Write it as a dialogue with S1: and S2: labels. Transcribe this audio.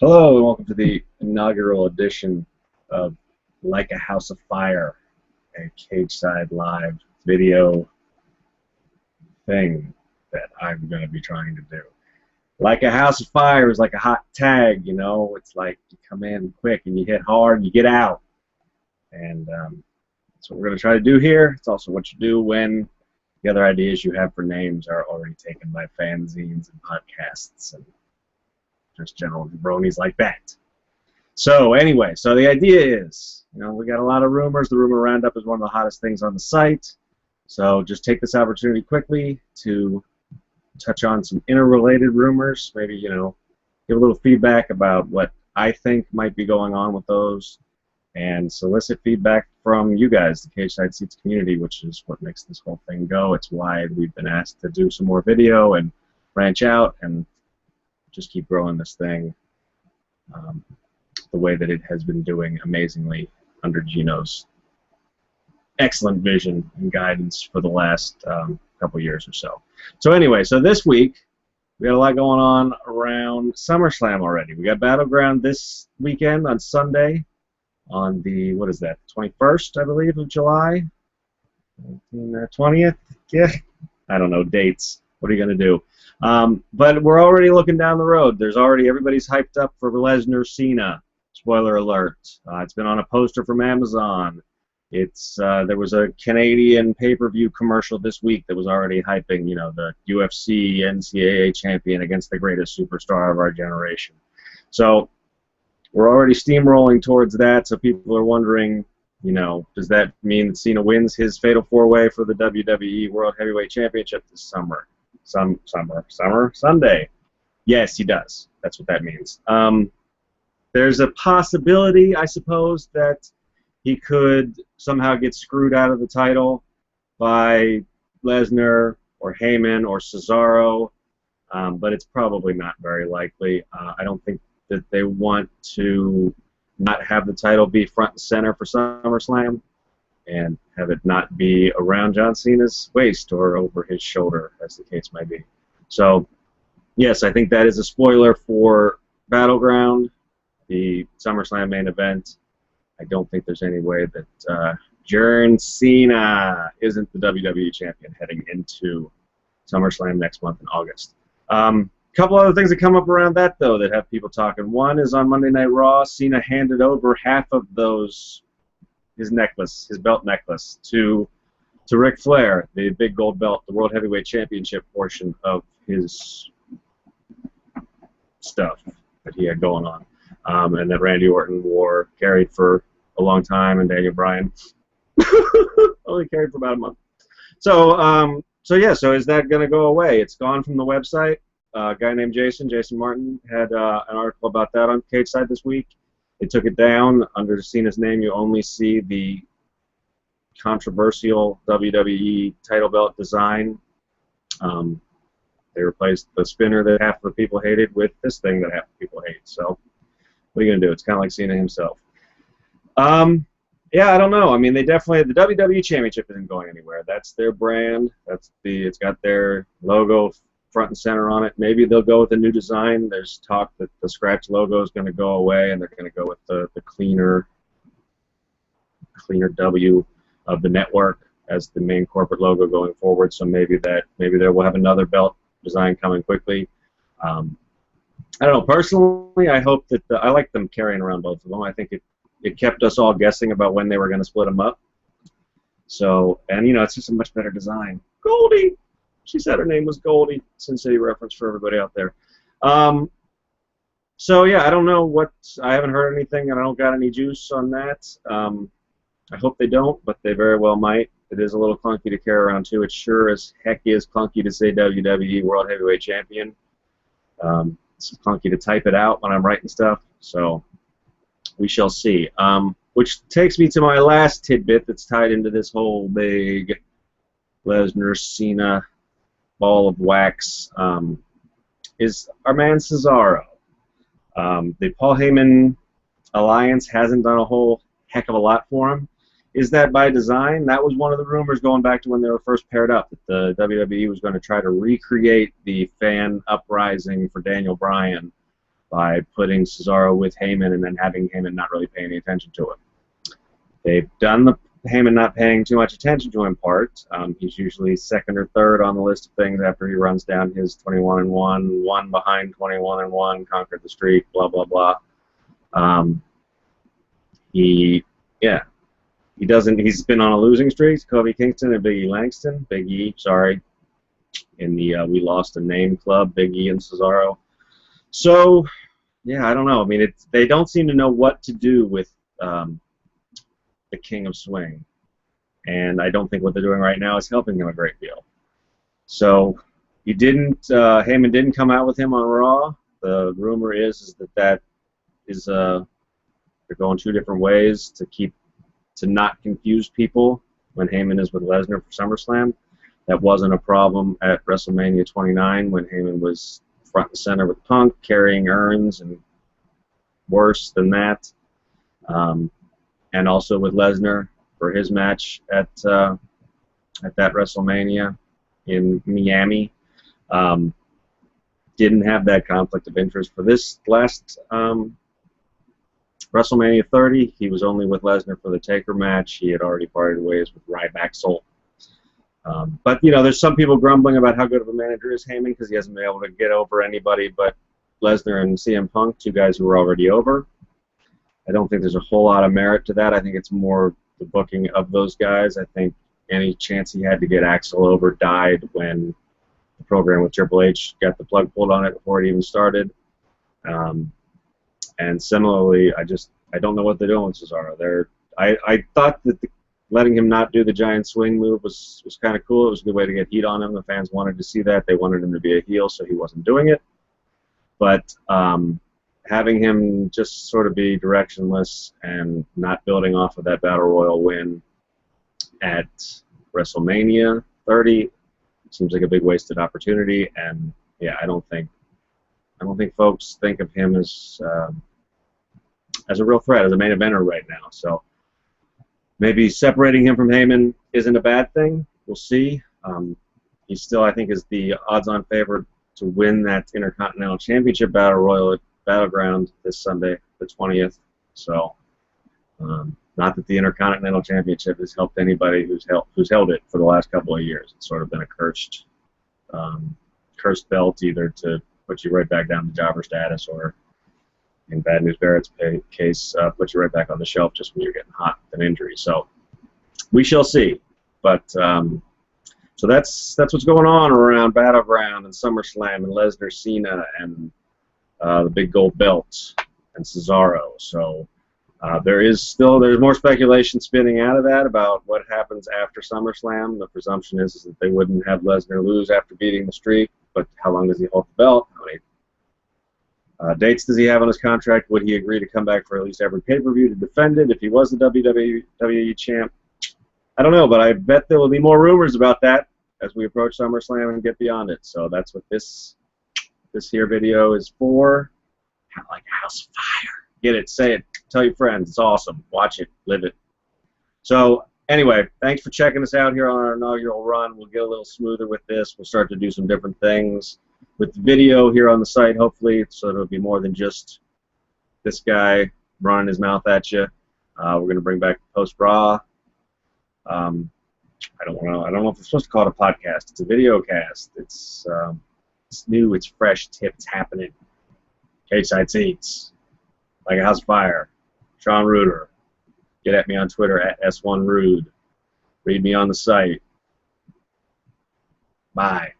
S1: Hello and welcome to the inaugural edition of Like a House of Fire, a Cageside live video thing that I'm going to be trying to do. Like a House of Fire is like a hot tag, you know. It's like you come in quick and you hit hard and you get out. And that's what we're going to try to do here. It's also what you do when the other ideas you have for names are already taken by fanzines and podcasts and just general bronies like that. So anyway, so the idea is, we got a lot of rumors. The rumor roundup is one of the hottest things on the site. So just take this opportunity quickly to touch on some interrelated rumors. Maybe, give a little feedback about what I think might be going on with those, and solicit feedback from you guys, the Cageside Seats community, which is what makes this whole thing go. It's why we've been asked to do some more video and branch out and just keep growing this thing the way that it has been doing amazingly under Gino's excellent vision and guidance for the last couple years or so. So anyway, so this week we got a lot going on around SummerSlam already. We got Battleground this weekend on Sunday on the, what is that, 21st, I believe, of July? 20th? Yeah, I don't know, dates. What are you going to do? But we're already looking down the road. Everybody's hyped up for Lesnar Cena. Spoiler alert. It's been on a poster from Amazon. There was a Canadian pay-per-view commercial this week that was already hyping, the UFC NCAA champion against the greatest superstar of our generation. So we're already steamrolling towards that. So people are wondering, does that mean that Cena wins his fatal four-way for the WWE World Heavyweight Championship this summer? Sunday. Yes, he does. That's what that means. There's a possibility, I suppose, that he could somehow get screwed out of the title by Lesnar or Heyman or Cesaro, but it's probably not very likely. I don't think that they want to not have the title be front and center for SummerSlam and have it not be around John Cena's waist or over his shoulder, as the case may be. So, yes, I think that is a spoiler for Battleground, the SummerSlam main event. I don't think there's any way that John Cena isn't the WWE champion heading into SummerSlam next month in August. Couple other things that come up around that, though, that have people talking. One is on Monday Night Raw, Cena handed over half of his belt necklace, to Ric Flair, the big gold belt, the World Heavyweight Championship portion of his stuff that he had going on, and that Randy Orton carried for a long time, and Daniel Bryan only carried for about a month. So, so is that going to go away? It's gone from the website. A guy named Jason Martin, had an article about that on Cageside this week. They took it down. Under Cena's name, you only see the controversial WWE title belt design. They replaced the spinner that half the people hated with this thing that half the people hate. So what are you going to do? It's kind of like Cena himself. Yeah, I don't know. I mean, the WWE Championship isn't going anywhere. That's their brand. It's got their logo front and center on it. Maybe they'll go with a new design. There's talk that the scratch logo is going to go away and they're going to go with the cleaner W of the network as the main corporate logo going forward. So maybe there will have another belt design coming quickly. I don't know. Personally, I hope that I like them carrying around both of them. I think it kept us all guessing about when they were going to split them up. So, and it's just a much better design. Goldie. She said her name was Goldie. Sin City reference for everybody out there. So yeah, I don't know I haven't heard anything, and I don't got any juice on that. I hope they don't, but they very well might. It is a little clunky to carry around too. It sure as heck is clunky to say WWE World Heavyweight Champion. It's clunky to type it out when I'm writing stuff. So we shall see. Which takes me to my last tidbit that's tied into this whole big Lesnar Cena ball of wax, is our man Cesaro. The Paul Heyman alliance hasn't done a whole heck of a lot for him. Is that by design? That was one of the rumors going back to when they were first paired up, that the WWE was going to try to recreate the fan uprising for Daniel Bryan by putting Cesaro with Heyman and then having Heyman not really pay any attention to him. They've done the Heyman not paying too much attention to him part. He's usually second or third on the list of things after he runs down his 21-1, one behind 21-1, conquered the streak, blah, blah, blah. He doesn't, he's been on a losing streak, Kobe Kingston and Big E Langston, Big E, sorry, in the We Lost a Name Club, Big E and Cesaro. So, yeah, I don't know. I mean, they don't seem to know what to do with the King of Swing, and I don't think what they're doing right now is helping him a great deal. So, Heyman didn't come out with him on Raw. The rumor is that they're going two different ways to not confuse people when Heyman is with Lesnar for SummerSlam. That wasn't a problem at WrestleMania 29 when Heyman was front and center with Punk, carrying urns, and worse than that. And also with Lesnar for his match at that WrestleMania in Miami. Didn't have that conflict of interest for this last WrestleMania 30. He was only with Lesnar for the Taker match. He had already parted ways with Ryback. But, you know, there's some people grumbling about how good of a manager is Heyman because he hasn't been able to get over anybody but Lesnar and CM Punk, two guys who were already over. I don't think there's a whole lot of merit to that. I think it's more the booking of those guys. I think any chance he had to get Axel over died when the program with Triple H got the plug pulled on it before it even started. And similarly, I don't know what they're doing with Cesaro. I thought that letting him not do the giant swing move was kind of cool. It was a good way to get heat on him. The fans wanted to see that. They wanted him to be a heel, so he wasn't doing it. But having him just sort of be directionless and not building off of that Battle Royal win at WrestleMania 30 seems like a big wasted opportunity. And yeah, I don't think folks think of him as a real threat, as a main eventer right now. So maybe separating him from Heyman isn't a bad thing. We'll see. He still, I think, is the odds-on favorite to win that Intercontinental Championship Battle Royal at Battleground this Sunday, the 20th. So, not that the Intercontinental Championship has helped anybody who's held it for the last couple of years. It's sort of been a cursed belt, either to put you right back down to jobber status, or in Bad News Barrett's case, put you right back on the shelf just when you're getting hot with an injury. So we shall see. But so that's what's going on around Battleground and SummerSlam and Lesnar, Cena, and the big gold belt and Cesaro. So there's more speculation spinning out of that about what happens after SummerSlam. The presumption is that they wouldn't have Lesnar lose after beating the streak, but how long does he hold the belt? How many dates does he have on his contract? Would he agree to come back for at least every pay-per-view to defend it if he was the WWE champ? I don't know, but I bet there will be more rumors about that as we approach SummerSlam and get beyond it. So that's what this here video is for. Kind of like a house of fire. Get it, say it, tell your friends. It's awesome. Watch it, live it. So anyway, thanks for checking us out here on our inaugural run. We'll get a little smoother with this. We'll start to do some different things with the video here on the site, hopefully, so it'll be more than just this guy running his mouth at you. We're going to bring back post-Raw. I don't know if we're supposed to call it a podcast. It's a video cast. It's new. It's fresh. Tips happening. Cageside Seats. Like a House of Fire. Sean Rueter. Get at me on Twitter at S1Rude. Read me on the site. Bye.